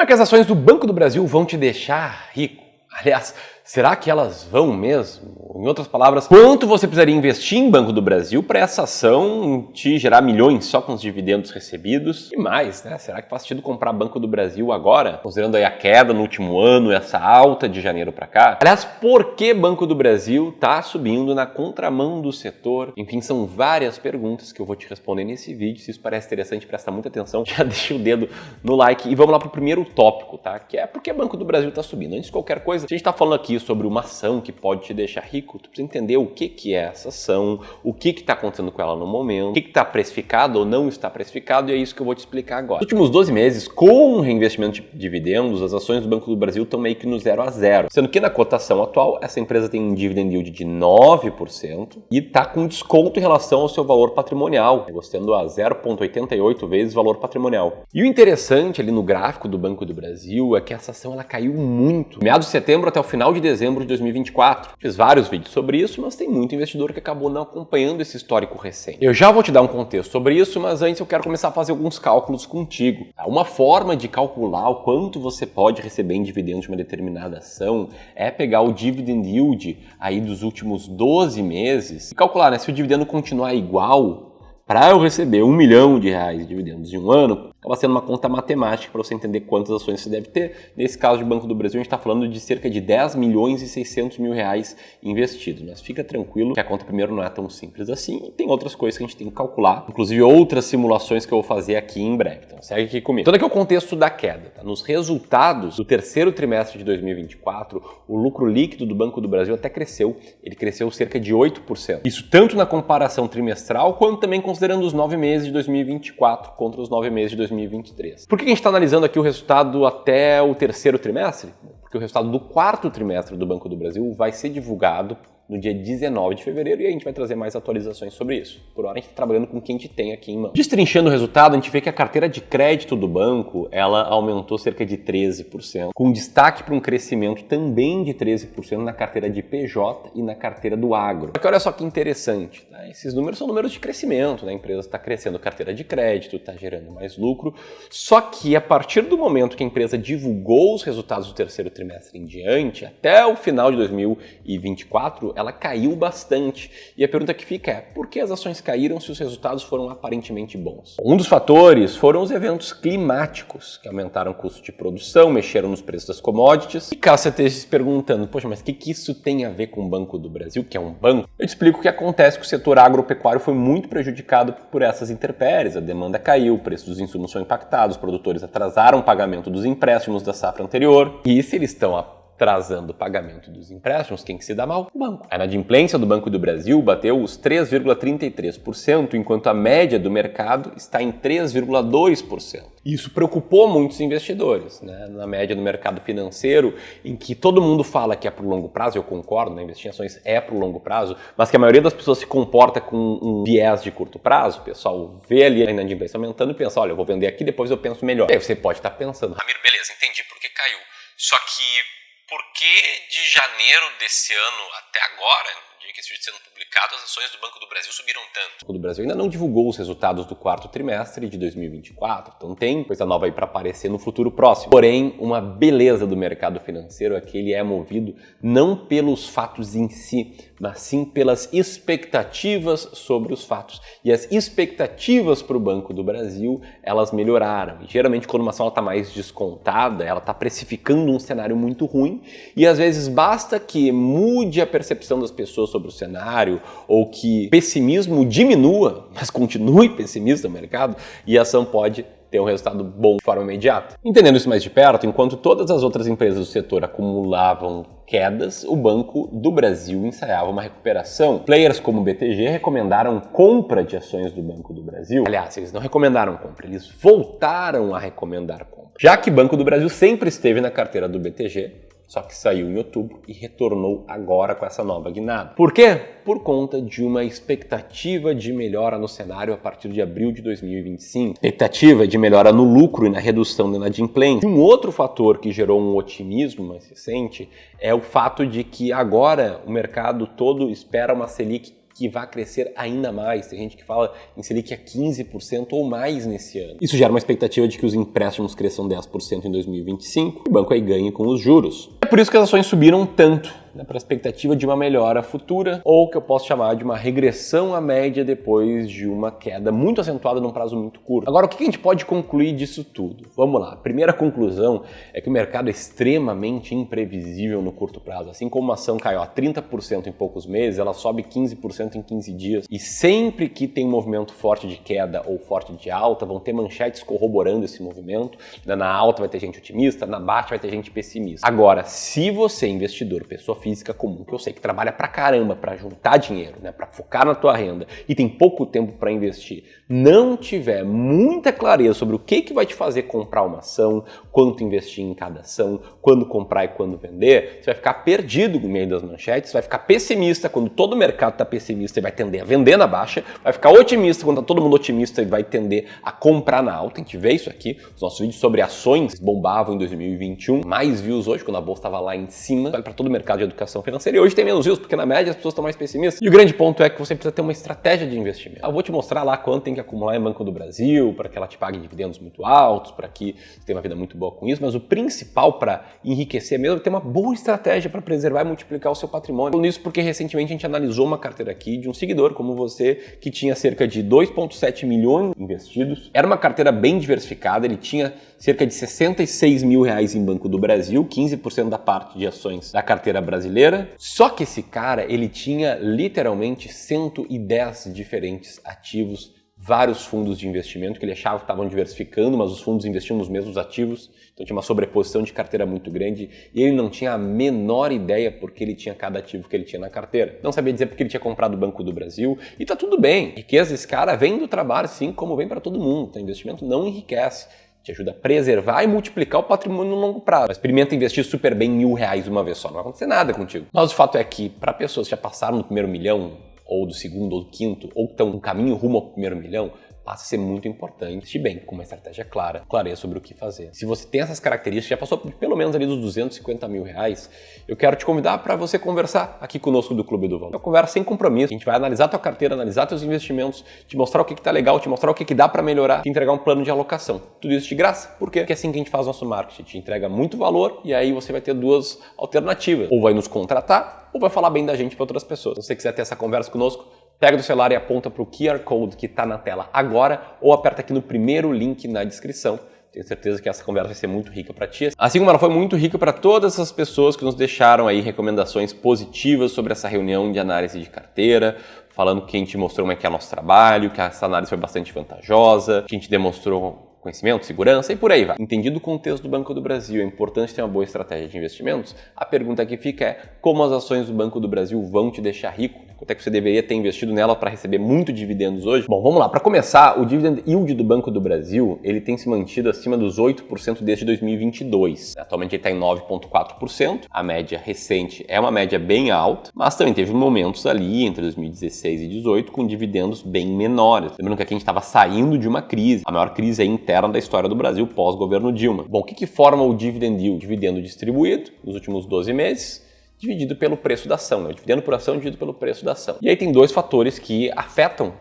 Como é que as ações do Banco do Brasil vão te deixar rico? Aliás, será que elas vão mesmo? Em outras palavras, quanto você precisaria investir em Banco do Brasil para essa ação te gerar milhões só com os dividendos recebidos? E mais, né? Será que faz sentido comprar Banco do Brasil agora? Considerando aí a queda no último ano, essa alta de janeiro para cá. Aliás, por que Banco do Brasil está subindo na contramão do setor? Enfim, são várias perguntas que eu vou te responder nesse vídeo. Se isso parece interessante, presta muita atenção. Já deixa o dedo no like e vamos lá para o primeiro tópico, tá? Que é por que Banco do Brasil está subindo. Antes de qualquer coisa, se a gente está falando aqui sobre uma ação que pode te deixar rico, tu precisa entender o que é essa ação, o que está acontecendo com ela no momento, o que está precificado ou não está precificado, e é isso que eu vou te explicar agora. Nos últimos 12 meses, com o reinvestimento de dividendos, as ações do Banco do Brasil estão meio que no 0 a 0, sendo que na cotação atual, essa empresa tem um dividend yield de 9% e está com desconto em relação ao seu valor patrimonial, negociando a 0,88 vezes o valor patrimonial. E o interessante ali no gráfico do Banco do Brasil é que essa ação ela caiu muito, meados de setembro até o final de dezembro de 2024. Fiz vários vídeos sobre isso, mas tem muito investidor que acabou não acompanhando esse histórico recente. Eu já vou te dar um contexto sobre isso, mas antes eu quero começar a fazer alguns cálculos contigo. Uma forma de calcular o quanto você pode receber em dividendos de uma determinada ação é pegar o dividend yield aí dos últimos 12 meses e calcular, né, se o dividendo continuar igual, para eu receber R$1 milhão de dividendos em um ano, acaba sendo uma conta matemática para você entender quantas ações você deve ter. Nesse caso de Banco do Brasil, a gente está falando de cerca de 10 milhões e 600 mil reais investidos. Mas fica tranquilo que a conta primeiro não é tão simples assim e tem outras coisas que a gente tem que calcular, inclusive outras simulações que eu vou fazer aqui em breve. Então segue aqui comigo. Então aqui é o contexto da queda. Tá? Nos resultados do terceiro trimestre de 2024, o lucro líquido do Banco do Brasil até cresceu. Ele cresceu cerca de 8%. Isso tanto na comparação trimestral, quanto também considerando os 9 meses de 2024 contra os 9 meses de 2023. Por que a gente está analisando aqui o resultado até o terceiro trimestre? Porque o resultado do quarto trimestre do Banco do Brasil vai ser divulgado no dia 19 de fevereiro e a gente vai trazer mais atualizações sobre isso. Por hora a gente está trabalhando com o que a gente tem aqui em mão. Destrinchando o resultado, a gente vê que a carteira de crédito do banco, ela aumentou cerca de 13%, com destaque para um crescimento também de 13% na carteira de PJ e na carteira do agro. Só que olha só que interessante, tá? Esses números são números de crescimento, né? A empresa está crescendo a carteira de crédito, está gerando mais lucro, só que a partir do momento que a empresa divulgou os resultados do terceiro trimestre em diante, até o final de 2024, ela caiu bastante. E a pergunta que fica é, por que as ações caíram se os resultados foram aparentemente bons? Um dos fatores foram os eventos climáticos, que aumentaram o custo de produção, mexeram nos preços das commodities. E caso você esteja se perguntando, poxa, mas o que isso tem a ver com o Banco do Brasil, que é um banco? Eu te explico o que acontece, que o setor agropecuário foi muito prejudicado por essas intempéries. A demanda caiu, o preço dos insumos foi impactado, os produtores atrasaram o pagamento dos empréstimos da safra anterior. E se eles estão atrasando o pagamento dos empréstimos, quem que se dá mal? O banco. A inadimplência do Banco do Brasil bateu os 3,33%, enquanto a média do mercado está em 3,2%. Isso preocupou muitos investidores, né? Na média do mercado financeiro, em que todo mundo fala que é para o longo prazo, eu concordo, né? Investir em ações é para o longo prazo, mas que a maioria das pessoas se comporta com um viés de curto prazo. O pessoal vê ali a inadimplência aumentando e pensa, olha, eu vou vender aqui, depois eu penso melhor. E aí você pode estar pensando, Ramiro, beleza, entendi por que caiu. Só que por que de janeiro desse ano até agora, no dia que esse vídeo está sendo publicado, as ações do Banco do Brasil subiram tanto? O Banco do Brasil ainda não divulgou os resultados do quarto trimestre de 2024, então tem coisa nova aí para aparecer no futuro próximo. Porém, uma beleza do mercado financeiro é que ele é movido não pelos fatos em si, mas sim pelas expectativas sobre os fatos. E as expectativas para o Banco do Brasil, elas melhoraram. E geralmente, quando uma ação está mais descontada, ela está precificando um cenário muito ruim, e às vezes basta que mude a percepção das pessoas sobre o cenário, ou que o pessimismo diminua, mas continue pessimista no mercado, e a ação pode ter um resultado bom de forma imediata. Entendendo isso mais de perto, enquanto todas as outras empresas do setor acumulavam quedas, o Banco do Brasil ensaiava uma recuperação. Players como o BTG recomendaram compra de ações do Banco do Brasil. Aliás, eles não recomendaram compra, eles voltaram a recomendar compra. Já que o Banco do Brasil sempre esteve na carteira do BTG, só que saiu em outubro e retornou agora com essa nova guinada. Por quê? Por conta de uma expectativa de melhora no cenário a partir de abril de 2025. Expectativa de melhora no lucro e na redução da inadimplência. Um outro fator que gerou um otimismo mais recente é o fato de que agora o mercado todo espera uma Selic que vai crescer ainda mais. Tem gente que fala em Selic a 15% ou mais nesse ano. Isso gera uma expectativa de que os empréstimos cresçam 10% em 2025 e o banco aí ganhe com os juros. É por isso que as ações subiram tanto, para a expectativa de uma melhora futura, ou que eu posso chamar de uma regressão à média depois de uma queda muito acentuada num prazo muito curto. Agora, o que a gente pode concluir disso tudo? Vamos lá. A primeira conclusão é que o mercado é extremamente imprevisível no curto prazo. Assim como uma ação caiu a 30% em poucos meses, ela sobe 15% em 15 dias. E sempre que tem um movimento forte de queda ou forte de alta, vão ter manchetes corroborando esse movimento. Na alta vai ter gente otimista, na baixa vai ter gente pessimista. Agora, se você, investidor, pessoa física comum, que eu sei que trabalha pra caramba pra juntar dinheiro, pra focar na tua renda e tem pouco tempo pra investir, não tiver muita clareza sobre o que vai te fazer comprar uma ação, quanto investir em cada ação, quando comprar e quando vender, você vai ficar perdido no meio das manchetes, vai ficar pessimista quando todo o mercado tá pessimista e vai tender a vender na baixa, vai ficar otimista quando tá todo mundo otimista e vai tender a comprar na alta. A gente vê isso aqui, os nossos vídeos sobre ações bombavam em 2021, mais views hoje quando a bolsa estava lá em cima, olha para todo o mercado de educação financeira, e hoje tem menos views, porque na média as pessoas estão mais pessimistas. E o grande ponto é que você precisa ter uma estratégia de investimento. Eu vou te mostrar lá quanto tem que acumular em Banco do Brasil, para que ela te pague dividendos muito altos, para que você tenha uma vida muito boa com isso, mas o principal para enriquecer mesmo é ter uma boa estratégia para preservar e multiplicar o seu patrimônio. Falando isso porque recentemente a gente analisou uma carteira aqui de um seguidor como você, que tinha cerca de 2,7 milhões investidos. Era uma carteira bem diversificada, ele tinha cerca de 66 mil reais em Banco do Brasil, 15% da parte de ações da carteira brasileira. Só que esse cara, ele tinha literalmente 110 diferentes ativos, vários fundos de investimento que ele achava que estavam diversificando, mas os fundos investiam nos mesmos ativos, então tinha uma sobreposição de carteira muito grande e ele não tinha a menor ideia porque ele tinha cada ativo que ele tinha na carteira. Não sabia dizer porque ele tinha comprado o Banco do Brasil e tá tudo bem. Riqueza desse cara vem do trabalho, sim, como vem para todo mundo. Então, investimento não enriquece. Te ajuda a preservar e multiplicar o patrimônio no longo prazo. Mas experimenta investir super bem R$1.000 uma vez só, não vai acontecer nada contigo. Mas o fato é que para pessoas que já passaram no primeiro milhão, ou do segundo, ou do quinto, ou que estão no caminho rumo ao primeiro milhão, passa a ser muito importante investir bem, com uma estratégia clara, clareza sobre o que fazer. Se você tem essas características, já passou por pelo menos ali dos 250 mil reais, eu quero te convidar para você conversar aqui conosco do Clube do Valor. Uma conversa sem compromisso. A gente vai analisar tua carteira, analisar teus investimentos, te mostrar o que tá legal, te mostrar o que dá para melhorar, te entregar um plano de alocação. Tudo isso de graça. Por quê? Porque é assim que a gente faz nosso marketing. Te entrega muito valor e aí você vai ter duas alternativas. Ou vai nos contratar, ou vai falar bem da gente para outras pessoas. Se você quiser ter essa conversa conosco, pega do celular e aponta para o QR Code que está na tela agora ou aperta aqui no primeiro link na descrição. Tenho certeza que essa conversa vai ser muito rica para ti. Assim como ela foi muito rica para todas essas pessoas que nos deixaram aí recomendações positivas sobre essa reunião de análise de carteira, falando que a gente mostrou como é que é nosso trabalho, que essa análise foi bastante vantajosa, que a gente demonstrou conhecimento, segurança e por aí vai. Entendido o contexto do Banco do Brasil, é importante ter uma boa estratégia de investimentos. A pergunta que fica é como as ações do Banco do Brasil vão te deixar rico? Quanto é que você deveria ter investido nela para receber muito dividendos hoje? Bom, vamos lá. Para começar, o dividend yield do Banco do Brasil, ele tem se mantido acima dos 8% desde 2022. Atualmente ele está em 9,4%. A média recente é uma média bem alta, mas também teve momentos ali entre 2016 e 2018 com dividendos bem menores. Lembrando que aqui a gente estava saindo de uma crise, a maior crise interna da história do Brasil pós-governo Dilma. Bom, o que forma o dividend yield? O dividendo distribuído nos últimos 12 meses, dividido pelo preço da ação, o dividendo por ação dividido pelo preço da ação. E aí tem dois fatores que afetam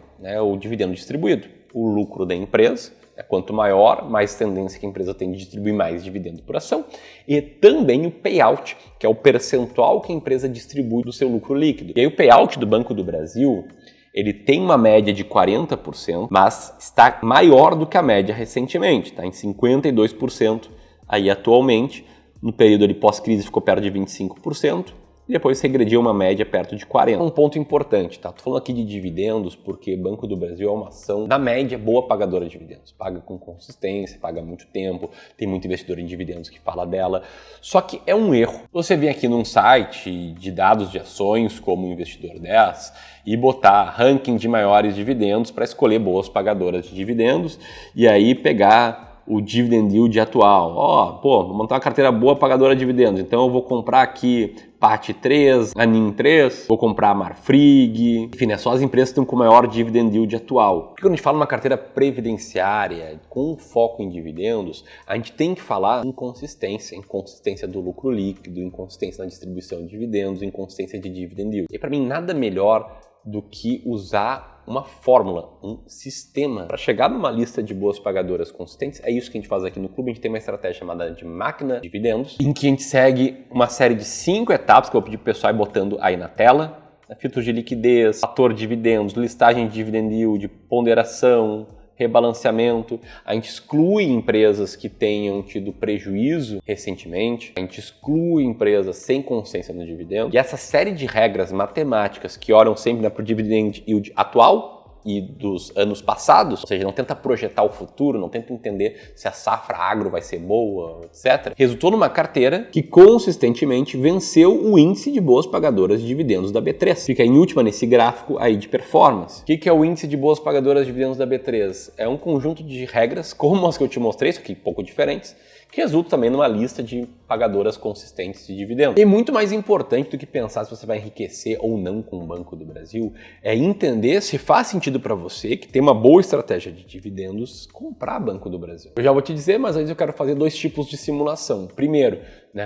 o dividendo distribuído. O lucro da empresa, quanto maior, mais tendência que a empresa tem de distribuir mais dividendo por ação. E também o payout, que é o percentual que a empresa distribui do seu lucro líquido. E aí o payout do Banco do Brasil, ele tem uma média de 40%, mas está maior do que a média recentemente, está em 52% aí atualmente. No período ali pós-crise ficou perto de 25% e depois regrediu uma média perto de 40%. Um ponto importante, tá? Tô falando aqui de dividendos porque Banco do Brasil é uma ação, na média, boa pagadora de dividendos. Paga com consistência, paga muito tempo, tem muito investidor em dividendos que fala dela. Só que é um erro você vir aqui num site de dados de ações como o Investidor 10 e botar ranking de maiores dividendos para escolher boas pagadoras de dividendos e aí pegar o dividend yield atual. Vou montar uma carteira boa pagadora de dividendos, então eu vou comprar aqui PAT 3, ANIM 3, vou comprar Marfrig, enfim, só as empresas que estão com o maior dividend yield atual. Porque quando a gente fala uma carteira previdenciária com foco em dividendos, a gente tem que falar em inconsistência do lucro líquido, inconsistência na distribuição de dividendos, inconsistência de dividend yield. E para mim nada melhor do que usar uma fórmula, um sistema. Para chegar numa lista de boas pagadoras consistentes, é isso que a gente faz aqui no clube. A gente tem uma estratégia chamada de máquina de dividendos, em que a gente segue uma série de 5 etapas, que eu vou pedir para o pessoal ir botando aí na tela. Filtros de liquidez, fator de dividendos, listagem de dividend yield, ponderação, rebalanceamento. A gente exclui empresas que tenham tido prejuízo recentemente, a gente exclui empresas sem consciência no dividendo. E essa série de regras matemáticas que olham sempre para o dividend yield atual e dos anos passados, ou seja, não tenta projetar o futuro, não tenta entender se a safra agro vai ser boa, etc., resultou numa carteira que consistentemente venceu o índice de boas pagadoras de dividendos da B3. Fica em última nesse gráfico aí de performance. O que é o índice de boas pagadoras de dividendos da B3? É um conjunto de regras, como as que eu te mostrei, só que pouco diferentes, que resulta também numa lista de pagadoras consistentes de dividendos. E muito mais importante do que pensar se você vai enriquecer ou não com o Banco do Brasil, é entender se faz sentido para você, que tem uma boa estratégia de dividendos, comprar Banco do Brasil. Eu já vou te dizer, mas antes eu quero fazer 2 tipos de simulação. Primeiro,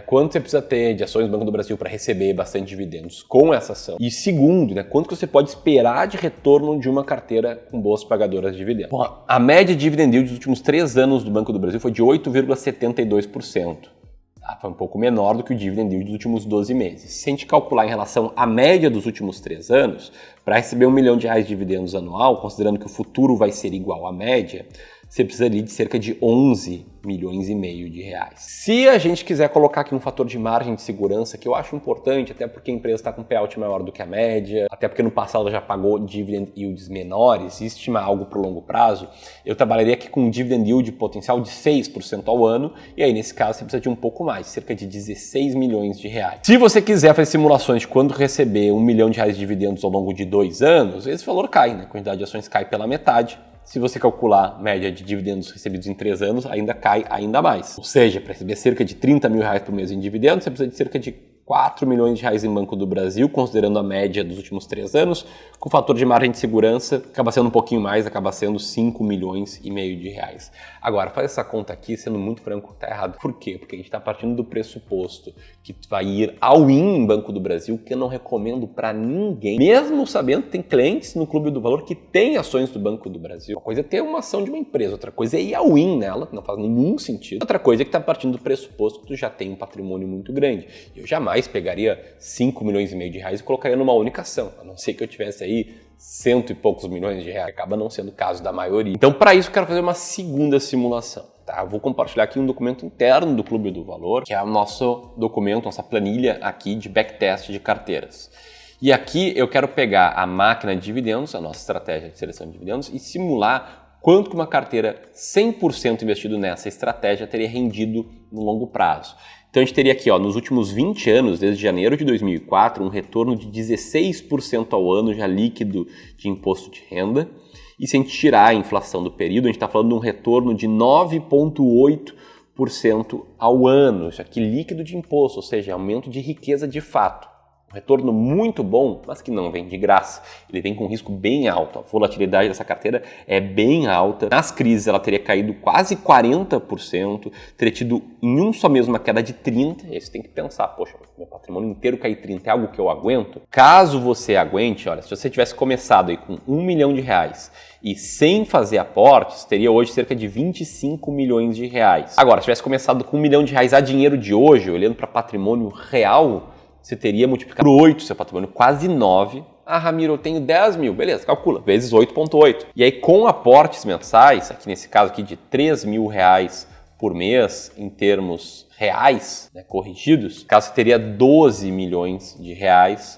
quanto você precisa ter de ações do Banco do Brasil para receber bastante dividendos com essa ação? E segundo, quanto que você pode esperar de retorno de uma carteira com boas pagadoras de dividendos? Bom, a média de dividend yield dos últimos 3 anos do Banco do Brasil foi de 8,72%. Foi um pouco menor do que o dividend yield dos últimos 12 meses. Se a gente calcular em relação à média dos últimos 3 anos, para receber R$1 milhão de dividendos anual, considerando que o futuro vai ser igual à média, você precisaria de cerca de 11 milhões e meio de reais. Se a gente quiser colocar aqui um fator de margem de segurança, que eu acho importante, até porque a empresa está com payout maior do que a média, até porque no passado ela já pagou dividend yields menores, e estimar algo para o longo prazo, eu trabalharia aqui com um dividend yield potencial de 6% ao ano, e aí nesse caso você precisa de um pouco mais, cerca de 16 milhões de reais. Se você quiser fazer simulações de quando receber R$1 milhão de dividendos ao longo de 2 anos, esse valor cai, a quantidade de ações cai pela metade. Se você calcular a média de dividendos recebidos em 3 anos, ainda cai ainda mais. Ou seja, para receber cerca de R$30 mil por mês em dividendos, você precisa de cerca de R$4 milhões em Banco do Brasil, considerando a média dos últimos 3 anos, com fator de margem de segurança, acaba sendo um pouquinho mais, acaba sendo R$5 milhões e meio de reais. Agora, faz essa conta aqui, sendo muito franco, tá errado. Por quê? Porque a gente está partindo do pressuposto que vai ir all-in em Banco do Brasil, que eu não recomendo para ninguém, mesmo sabendo que tem clientes no Clube do Valor que tem ações do Banco do Brasil. Uma coisa é ter uma ação de uma empresa, outra coisa é ir all-in nela, que não faz nenhum sentido. Outra coisa é que está partindo do pressuposto que tu já tem um patrimônio muito grande. Eu jamais pegaria R$5 milhões e meio de reais e colocaria numa única ação, a não ser que eu tivesse aí 100 e poucos milhões de reais. Acaba não sendo o caso da maioria. Então, para isso, eu quero fazer uma segunda simulação. Eu vou compartilhar aqui um documento interno do Clube do Valor, que é o nosso documento, nossa planilha aqui de backtest de carteiras. E aqui eu quero pegar a máquina de dividendos, a nossa estratégia de seleção de dividendos, e simular quanto que uma carteira 100% investido nessa estratégia teria rendido no longo prazo. Então a gente teria aqui, nos últimos 20 anos, desde janeiro de 2004, um retorno de 16% ao ano já líquido de imposto de renda. E se a gente tirar a inflação do período, a gente está falando de um retorno de 9,8% ao ano. Isso aqui líquido de imposto, ou seja, aumento de riqueza de fato. Um retorno muito bom, mas que não vem de graça. Ele vem com um risco bem alto. A volatilidade dessa carteira é bem alta. Nas crises ela teria caído quase 40%, teria tido em um só mês uma queda de 30%. E aí você tem que pensar, poxa, meu patrimônio inteiro cair 30% é algo que eu aguento? Caso você aguente, olha, se você tivesse começado aí com R$1 milhão e sem fazer aportes, teria hoje cerca de 25 milhões de reais. Agora, se tivesse começado com R$1 milhão a dinheiro de hoje, olhando para patrimônio real, você teria multiplicado por 8 seu patrimônio, quase 9. Ah, Ramiro, eu tenho 10 mil. Beleza, calcula, vezes 8,8. E aí, com aportes mensais, aqui nesse caso aqui de R$3 mil por mês, em termos reais, corrigidos, caso você teria 12 milhões de reais,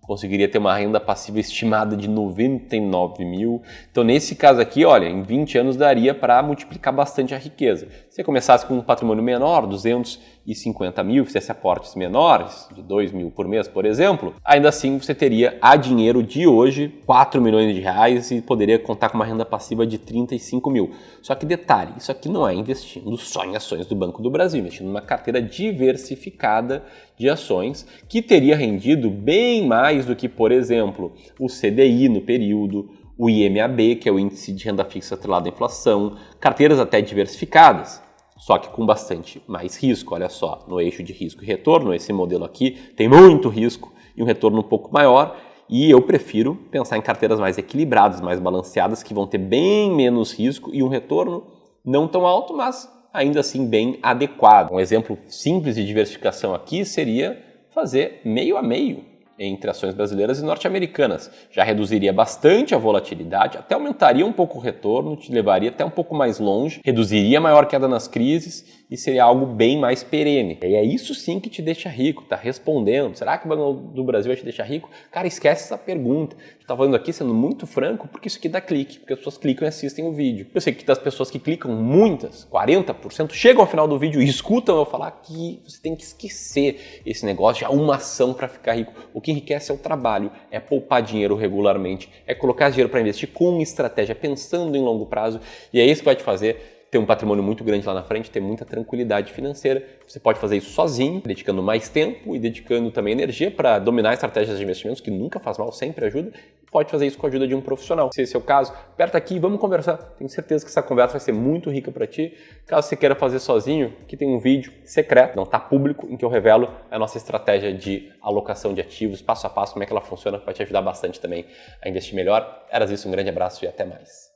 conseguiria ter uma renda passiva estimada de 99 mil. Então, nesse caso aqui, olha, em 20 anos daria para multiplicar bastante a riqueza. Se você começasse com um patrimônio menor, 250 mil, fizesse aportes menores, de 2 mil por mês, por exemplo, ainda assim você teria a dinheiro de hoje 4 milhões de reais e poderia contar com uma renda passiva de 35 mil. Só que detalhe, isso aqui não é investindo só em ações do Banco do Brasil, investindo numa carteira diversificada de ações que teria rendido bem mais do que, por exemplo, o CDI no período, o IMAB, que é o índice de renda fixa atrelado à inflação, carteiras até diversificadas, só que com bastante mais risco. Olha só, no eixo de risco e retorno, esse modelo aqui tem muito risco e um retorno um pouco maior, E eu prefiro pensar em carteiras mais equilibradas, mais balanceadas, que vão ter bem menos risco e um retorno não tão alto, mas ainda assim bem adequado. Um exemplo simples de diversificação aqui seria fazer meio a meio entre ações brasileiras e norte-americanas. Já reduziria bastante a volatilidade, até aumentaria um pouco o retorno, te levaria até um pouco mais longe, reduziria a maior queda nas crises e seria algo bem mais perene. E é isso sim que te deixa rico, tá respondendo. Será que o Banco do Brasil vai te deixar rico? Cara, esquece essa pergunta. Eu tava falando aqui sendo muito franco, porque isso aqui dá clique, porque as pessoas clicam e assistem o vídeo. Eu sei que das pessoas que clicam, muitas, 40%, chegam ao final do vídeo e escutam eu falar que você tem que esquecer esse negócio de uma ação para ficar rico. O que enriquece é o trabalho, é poupar dinheiro regularmente, é colocar dinheiro para investir com estratégia, pensando em longo prazo, e é isso que vai te fazer ter um patrimônio muito grande lá na frente, ter muita tranquilidade financeira. Você pode fazer isso sozinho, dedicando mais tempo e dedicando também energia para dominar estratégias de investimentos, que nunca faz mal, sempre ajuda. Pode fazer isso com a ajuda de um profissional. Se esse é o caso, aperta aqui e vamos conversar. Tenho certeza que essa conversa vai ser muito rica para ti. Caso você queira fazer sozinho, aqui tem um vídeo secreto, não está público, em que eu revelo a nossa estratégia de alocação de ativos, passo a passo, como é que ela funciona, vai te ajudar bastante também a investir melhor. Era isso, um grande abraço e até mais.